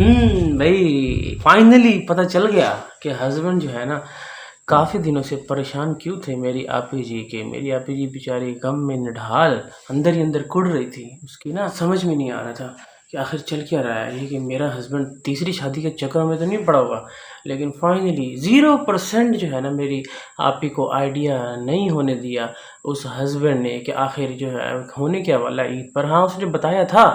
भाई फाइनली पता चल गया कि हस्बैंड जो है ना काफ़ी दिनों से परेशान क्यों थे मेरी आपी जी के। मेरी आपी जी बेचारी गम में निढाल अंदर ही अंदर कुड़ रही थी। उसकी ना समझ में नहीं आ रहा था कि आखिर चल क्या रहा है। ये कि मेरा हस्बैंड तीसरी शादी के चक्कर में तो नहीं पड़ा होगा। लेकिन फाइनली 0% जो है ना मेरी आपी को आइडिया नहीं होने दिया उस हस्बैंड ने कि आखिर जो है होने क्या वाला है ईद पर। हाँ, उसने बताया था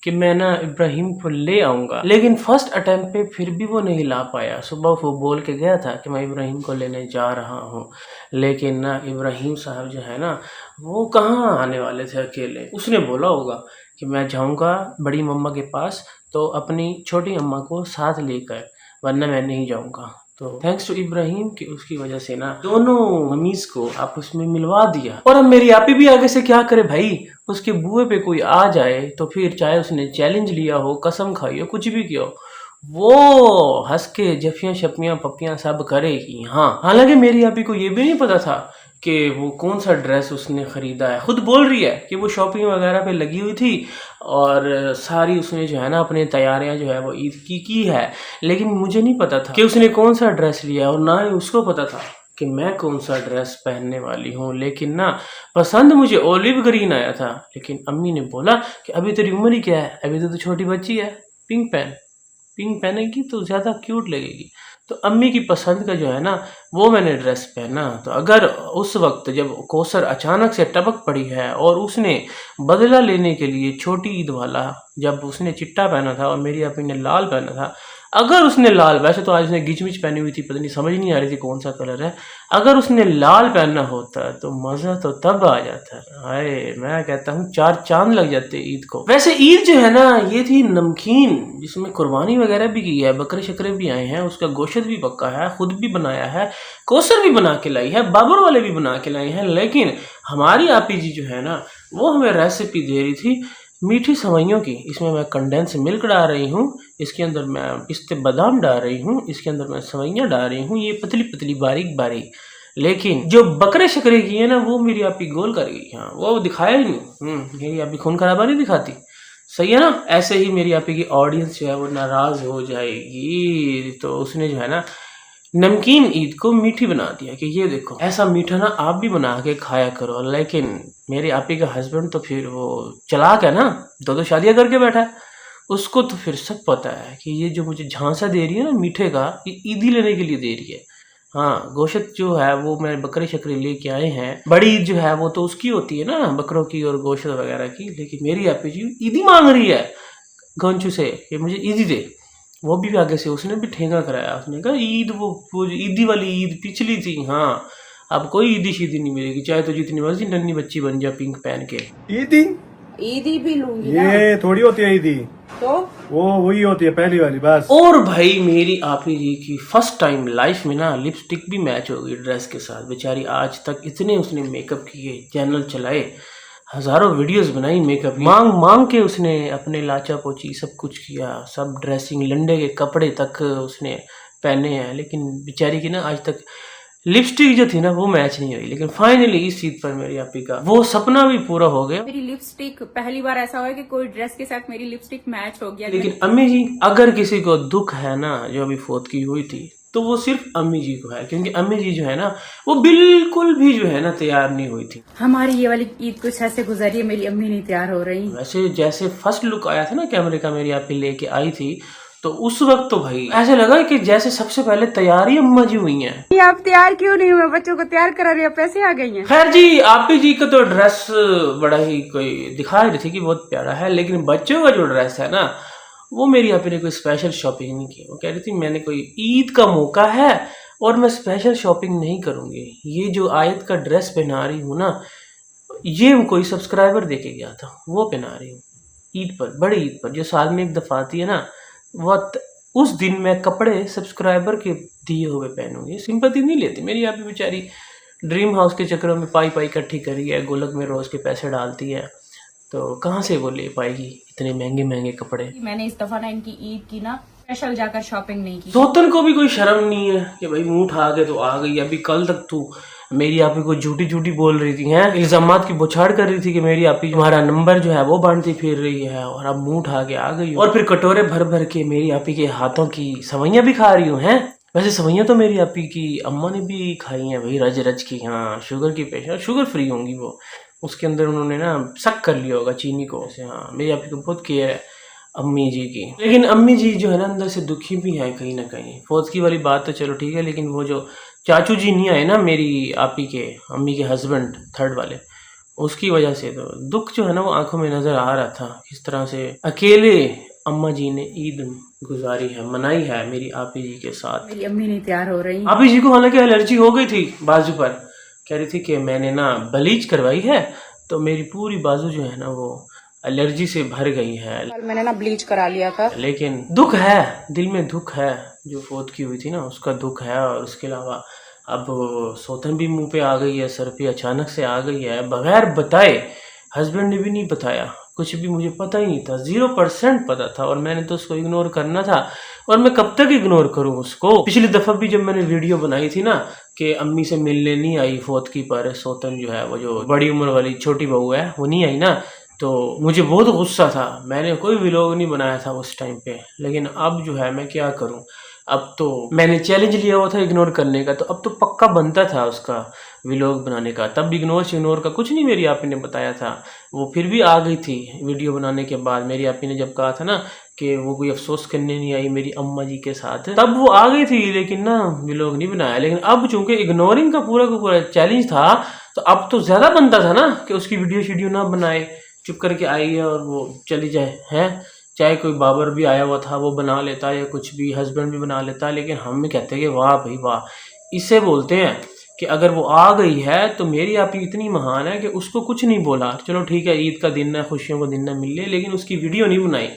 कि मैं ना इब्राहिम को ले आऊँगा, लेकिन फर्स्ट अटेम्प्ट पे फिर भी वो नहीं ला पाया। सुबह वो बोल के गया था कि मैं इब्राहिम को लेने जा रहा हूँ, लेकिन ना इब्राहिम साहब जो है ना वो कहाँ आने वाले थे अकेले। उसने बोला होगा कि मैं जाऊँगा बड़ी मम्मा के पास, तो अपनी छोटी अम्मा को साथ लेकर, वरना मैं नहीं जाऊँगा। तो थैंक्स टू इब्राहिम कि उसकी वजह से ना दोनों मम्मीज को आपस में मिलवा दिया। और अब मेरी आपी भी आगे से क्या करे भाई, उसके बुए पे कोई आ जाए तो फिर चाहे उसने चैलेंज लिया हो, कसम खाई हो, कुछ भी किया हो, वो हंस के जफियां शपियां पपियां सब करेगी। हाँ, हालांकि मेरी आपी को ये भी नहीं पता था कि वो कौन सा ड्रेस उसने ख़रीदा है। खुद बोल रही है कि वो शॉपिंग वगैरह पे लगी हुई थी और सारी उसने जो है ना अपनी तैयारियां जो है वो ईद की है। लेकिन मुझे नहीं पता था कि उसने कौन सा ड्रेस लिया और ना ही उसको पता था कि मैं कौन सा ड्रेस पहनने वाली हूँ। लेकिन ना पसंद मुझे ओलिव ग्रीन आया था, लेकिन अम्मी ने बोला कि अभी तेरी उम्र ही क्या है, अभी तो छोटी बच्ची है, पिंक पहनेगी तो ज़्यादा क्यूट लगेगी। तो अम्मी की पसंद का जो है ना वो मैंने ड्रेस पहना। तो अगर उस वक्त जब कौसर अचानक से टपक पड़ी है और उसने बदला लेने के लिए छोटी ईद वाला, जब उसने चिट्टा पहना था और मेरी अपनी ने लाल पहना था, अगर उसने लाल, वैसे तो आज उसने गिचमिच पहनी हुई थी, पता नहीं समझ नहीं आ रही थी कौन सा कलर है, अगर उसने लाल पहनना होता तो मज़ा तो तब आ जाता। हाय, मैं कहता हूँ 4 चांद लग जाते ईद को। वैसे ईद जो है ना ये थी नमकीन, जिसमें कुर्बानी वगैरह भी की है, बकरे शकरे भी आए हैं, उसका गोश्त भी पक्का है, खुद भी बनाया है, कौसर भी बना के लाई है, बाबर वाले भी बना के लाए हैं। लेकिन हमारी आपी जी जो है ना वो हमें रेसिपी दे रही थी मीठी सेवइयों की। इसमें मैं कंडेंस मिल्क डाल रही हूँ, इसके अंदर मैं पिस्ते बादाम डाल रही हूँ, इसके अंदर मैं सेवइयाँ डाल रही हूँ, ये पतली पतली बारीक बारीक। लेकिन जो बकरे शकरे की है ना वो मेरी आपी गोल कर गई। हाँ, वो दिखाया ही नहीं। मेरी आपी खून खराबा नहीं दिखाती, सही है ना। ऐसे ही मेरी आपी की ऑडियंस जो है वो नाराज़ हो जाएगी, तो उसने जो है ना नमकीन ईद को मीठी बना दिया कि ये देखो ऐसा मीठा ना आप भी बना के खाया करो। लेकिन मेरे आपी का हस्बैंड तो फिर वो चालाक है ना, 2 शादियां करके बैठा है। उसको तो फिर सब पता है कि ये जो मुझे झांसा दे रही है ना मीठे का, ये ईदी लेने के लिए दे रही है। हाँ, गोश्त जो है वो मैं बकरे शकरे लेके आए हैं। बड़ी ईद जो है वो तो उसकी होती है ना, बकरों की और गोश्त वगैरह की। लेकिन मेरी आपी जी ईदी मांग रही है गंचू से कि मुझे ईदी दे। वो भी आगे से उसने भी ठेंगा कराया। उसने कहा ईद वो ईदी वाली ईद पिछली थी। हाँ, अब कोई ईदी शीदी नहीं मिलेगी, चाहे तो जितनी मर्जी नन्ही बच्ची बन जा पिंक पहन के। ईदी ईदी भी लूंगी ये थोड़ी होती है ईदी, तो वो वही होती है पहली वाली बस। और भाई मेरी आपी जी की फर्स्ट टाइम लाइफ में ना लिपस्टिक भी मैच हो गई ड्रेस के साथ। बेचारी आज तक इतने उसने मेकअप किए, चैनल चलाए, हज़ारों वीडियोस बनाई मेकअप, मांग मांग के उसने अपने लाचा पोची सब कुछ किया, सब ड्रेसिंग लंडे के कपड़े तक उसने पहने हैं। लेकिन बेचारी की ना आज तक लिपस्टिक जो थी ना वो मैच नहीं हुई। लेकिन फाइनली इस ईद पर मेरी आपी का वो सपना भी पूरा हो गया। मेरी लिपस्टिक पहली बार ऐसा हुआ कि कोई ड्रेस के साथ मेरी लिपस्टिक मैच हो गया। लेकिन अम्मी जी, अगर किसी को दुख है ना जो अभी फोत की हुई थी, तो वो सिर्फ अम्मी जी को है, क्योंकि अम्मी जी जो है ना वो बिल्कुल भी जो है ना तैयार नहीं हुई थी। हमारी ये वाली ईद कुछ ऐसे गुजरी है, मेरी अम्मी नहीं तैयार हो रही। वैसे जैसे फर्स्ट लुक आया था ना कैमरे का, मेरी आपी लेके आई थी, तो उस वक्त तो भाई ऐसे लगा कि जैसे सबसे पहले तैयारी अम्मा जी हुई हैं। आप तैयार क्यों नहीं हुए? बच्चों को तैयार करा रही, पैसे आ गई हैं। खैर जी, आपी जी का तो ड्रेस बड़ा ही कोई दिखा रही थी कि बहुत प्यारा है, लेकिन बच्चों का जो ड्रेस है ना वो मेरी आपी ने कोई स्पेशल शॉपिंग नहीं की। वो कह रही थी मैंने कोई ईद का मौका है और मैं स्पेशल शॉपिंग नहीं करूँगी, ये जो आयत का ड्रेस पहना रही हूँ ना ये कोई सब्सक्राइबर दे के गया था वो पहना रही हूँ ईद पर, बड़ी ईद पर जो साल में एक दफ़ा आती है ना, वो उस दिन मैं कपड़े सब्सक्राइबर के दिए हुए पहनूंगी। सिंपैथी नहीं लेती मेरी आपी बेचारी, ड्रीम हाउस के चक्करों में पाई इकट्ठी करी है, गोलक में रोज़ के पैसे डालती है, तो कहाँ से वो ले पाएगी इतने महंगे महंगे कपड़े। मैंने इस दफा ना इनकी ईद की ना स्पेशल जाकर शॉपिंग नहीं की। सौतन को भी कोई शर्म नहीं है कि भाई मुंह उठा के तो आ गई। अभी कल तक तू मेरी आपी को झूठी झूठी बोल रही थी, हैं इल्जामात की बौछार कर रही थी कि मेरी आपी तुम्हारा नंबर जो है वो बांटती फिर रही है और अब मुंह उठा के आ गई हो। और फिर कटोरे भर भर के मेरी आपी के हाथों की सवैयां भी खा रही हूँ। हैं वैसे सवैयां तो मेरी आपी की अम्मा ने भी खाई हैं भाई, रज रज की। हाँ शुगर की पेशेंट, शुगर फ्री होंगी वो, उसके अंदर उन्होंने ना शक कर लिया होगा चीनी को। ऐसे हाँ मेरी आपी को बहुत केयर है अम्मी जी की। लेकिन अम्मी जी जो है ना अंदर से दुखी भी है कहीं ना कहीं। फौजकी वाली बात तो चलो ठीक है, लेकिन वो जो चाचू जी नहीं आए ना मेरी आपी के, अम्मी के हस्बैंड थर्ड वाले, उसकी वजह से तो दुख जो है ना वो आंखों में नजर आ रहा था। किस तरह से अकेले अम्मा जी ने ईद गुजारी है, मनाई है मेरी आपी जी के साथ। मेरी अम्मी नहीं तैयार हो रही। आपी जी को हालांकि एलर्जी हो गई थी बाजू पर, कह रही थी कि मैंने ना ब्लीच करवाई है तो मेरी पूरी बाजू जो है ना वो एलर्जी से भर गई है। कल मैंने ना ब्लीच करा लिया था। लेकिन दुख है, दिल में दुख है, जो फौत की हुई थी ना उसका दुख है। और उसके अलावा अब सौतन भी मुंह पे आ गई है, सर पे अचानक से आ गई है बगैर बताए। हस्बैंड ने भी नहीं बताया, कुछ भी मुझे पता ही नहीं था, 0% पता था। और मैंने तो उसको इग्नोर करना था, और मैं कब तक इग्नोर करूं उसको। पिछली दफ़ा भी जब मैंने वीडियो बनाई थी ना कि अम्मी से मिलने नहीं आई फौत की पर सौतन जो है वो जो बड़ी उम्र वाली छोटी बहू है वो नहीं आई ना, तो मुझे बहुत गुस्सा था। मैंने कोई व्लॉग नहीं बनाया था उस टाइम पे। लेकिन अब जो है मैं क्या करूं, अब तो मैंने चैलेंज लिया हुआ था इग्नोर करने का, तो अब तो पक्का बनता था उसका व्लॉग बनाने का। तब इग्नोर का कुछ नहीं मेरी आपी ने बताया था। वो फिर भी आ गई थी वीडियो बनाने के बाद। मेरी आपी ने जब कहा था ना कि वो कोई अफसोस करने नहीं आई मेरी अम्मा जी के साथ, तब वो आ गई थी, लेकिन ना व्लॉग नहीं बनाया। लेकिन अब चूंकि इग्नोरिंग का पूरा चैलेंज था, तो अब तो ज़्यादा बनता था ना कि उसकी वीडियो ना बनाए, चुप करके आई है और वो चली जाए। हैं चाहे कोई बाबर भी आया हुआ था वो बना लेता, या कुछ भी हस्बैंड भी बना लेता, लेकिन हम कहते हैं कि वाह भाई वाह। इससे बोलते हैं कि अगर वो आ गई है तो मेरी आपी इतनी महान है कि उसको कुछ नहीं बोला। चलो ठीक है ईद का दिन है, खुशियों का दिन है, मिल ले, लेकिन उसकी वीडियो नहीं बनाई।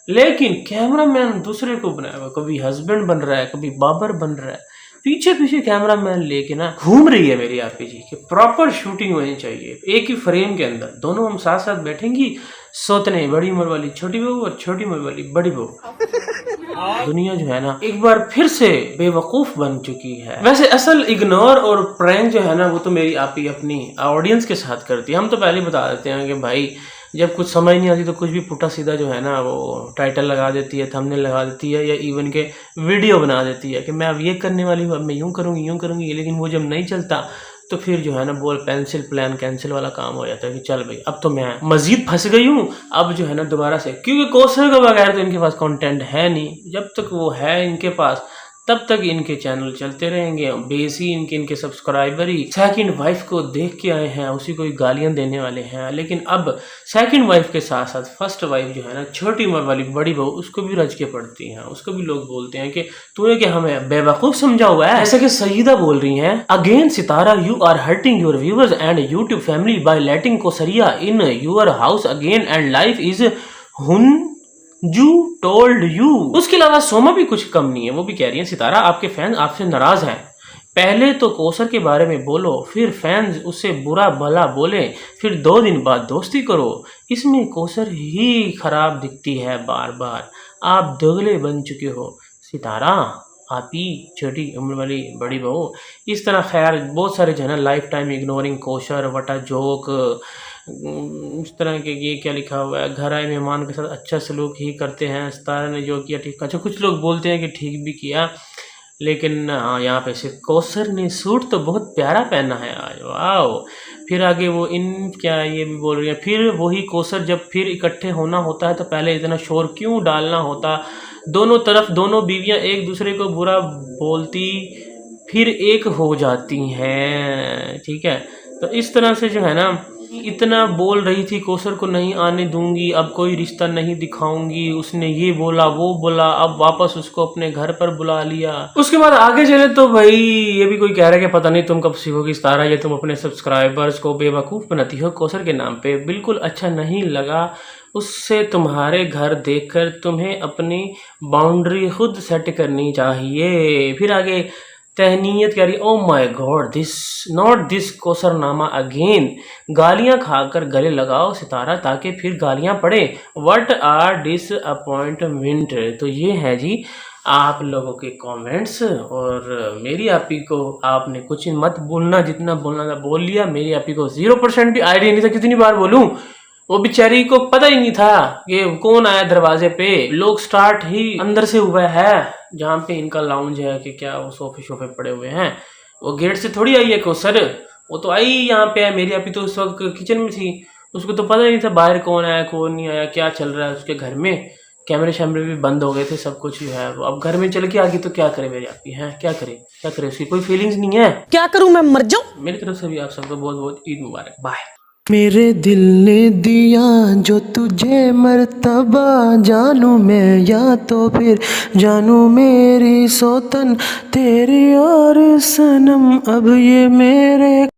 लेकिन कैमरा मैन दूसरे को बनाया हुआ, कभी हस्बैंड बन रहा है, कभी बाबर बन रहा है, पीछे पीछे कैमरा मैन लेके ना घूम रही है मेरी आपी जी की। प्रॉपर शूटिंग होनी चाहिए, एक ही फ्रेम के अंदर दोनों हम साथ साथ बैठेंगी, सोतने बड़ी उम्र वाली छोटी बहू और छोटी उम्र वाली बड़ी बहू। दुनिया जो है ना एक बार फिर से बेवकूफ बन चुकी है। वैसे असल इग्नोर और प्रैंक जो है ना वो तो मेरी आपी अपनी ऑडियंस के साथ करती है। हम तो पहले ही बता देते हैं कि भाई जब कुछ समझ नहीं आती तो कुछ भी पुट्ठा सीधा जो है ना वो टाइटल लगा देती है, थंबनेल लगा देती है, या इवन के वीडियो बना देती है कि मैं अब ये करने वाली हूँ, अब मैं यूँ करूँगी। लेकिन वो जब नहीं चलता तो फिर जो है ना बोल पेंसिल प्लान कैंसिल वाला काम हो जाता है कि चल भाई अब तो मैं मजीद फंस गई हूँ, अब जो है ना दोबारा से, क्योंकि कौशल के बगैर तो इनके पास कंटेंट है नहीं। जब तक वो है इनके पास तब तक इनके चैनल चलते रहेंगे। बेसी इनके सब्सक्राइबर ही सेकंड वाइफ को देख के आए हैं, उसी को गालियां देने वाले हैं। लेकिन अब सेकंड वाइफ के साथ साथ फर्स्ट वाइफ जो है ना छोटी उम्र वाली बड़ी बहू, उसको भी रज के पड़ती हैं। उसको भी लोग बोलते हैं कि तूने क्या हमें बेवकूफ समझा हुआ है। ऐसा कि सईदा बोल रही हैं, again Sitara you are hurting your viewers and YouTube family by letting कोसरिया in your house again and life is हुन जू टोल्ड यू। उसके अलावा सोमा भी कुछ कम नहीं है, वो भी कह रही है सितारा आपके फैंस आपसे नाराज हैं। पहले तो कोसर के बारे में बोलो, फिर फैंस उससे बुरा भला बोले, फिर 2 दिन बाद दोस्ती करो। इसमें कोसर ही खराब दिखती है बार बार। आप दोगले बन चुके हो सितारा, आप ही छोटी उम्र वाली बड़ी बहू। इस तरह खैर बहुत सारे जो है ना लाइफ टाइम इग्नोरिंग कोशर वटा जोक, इस तरह के ये क्या लिखा हुआ है, घर आए मेहमान के साथ अच्छा सलूक ही करते हैं, सितारा ने जो किया ठीक। अच्छा कुछ लोग बोलते हैं कि ठीक भी किया, लेकिन हाँ यहाँ पे से कोसर ने सूट तो बहुत प्यारा पहना है आज, वाओ। फिर आगे वो इन क्या ये भी बोल रही है, फिर वही कोसर जब फिर इकट्ठे होना होता है तो पहले इतना शोर क्यों डालना होता। दोनों तरफ दोनों बीवियाँ एक दूसरे को बुरा बोलती फिर एक हो जाती हैं, ठीक है। तो इस तरह से जो है ना इतना बोल रही थी कोसर को नहीं आने दूंगी, अब कोई रिश्ता नहीं दिखाऊंगी, उसने ये बोला वो बोला, अब वापस उसको अपने घर पर बुला लिया। उसके बाद आगे चले तो भाई ये भी कोई कह रहा है कि पता नहीं तुम कब सीखोगी सितारा, ये तुम अपने सब्सक्राइबर्स को बेवकूफ़ बनाती हो कोसर के नाम पे। बिल्कुल अच्छा नहीं लगा उससे तुम्हारे घर देखकर, तुम्हें अपनी बाउंड्री खुद सेट करनी चाहिए। फिर आगे तहनीयत कह रही, oh my god this not this कोसरनामा अगेन। गालियां खाकर गले लगाओ सितारा ताकि फिर गालियां पड़े। What are disappointment. तो ये है जी आप लोगों के कमेंट्स और मेरी आपी को आपने कुछ मत बोलना, जितना बोलना था बोल लिया। मेरी आपी को 0% भी आइडिया नहीं था, कितनी बार बोलूं, वो बेचारी को पता ही नहीं था कि कौन आया दरवाजे पे। लोग स्टार्ट ही अंदर से हुआ है जहाँ पे इनका लाउंज है कि क्या वो सोफे शोफे पड़े हुए हैं। वो गेट से थोड़ी आई है कौसर, वो तो आई यहाँ पे है। मेरी आपी तो उस वक्त किचन में थी, उसको तो पता ही नहीं था बाहर कौन आया कौन नहीं आया, क्या चल रहा है उसके घर में। कैमरे शैमरे भी बंद हो गए थे, सब कुछ जो है वो अब घर में चल के आ गई तो क्या करे मेरी आपी है, क्या करे उसकी कोई फीलिंग्स नहीं है। क्या करूं मैं, मर जाऊं? मेरी तरफ से भी आप सबको बहुत बहुत ईद मुबारक। बाय। मेरे दिल ने दिया जो तुझे मर्तबा, जानू मैं या तो फिर जानू मेरी सौतन तेरी और सनम, अब ये मेरे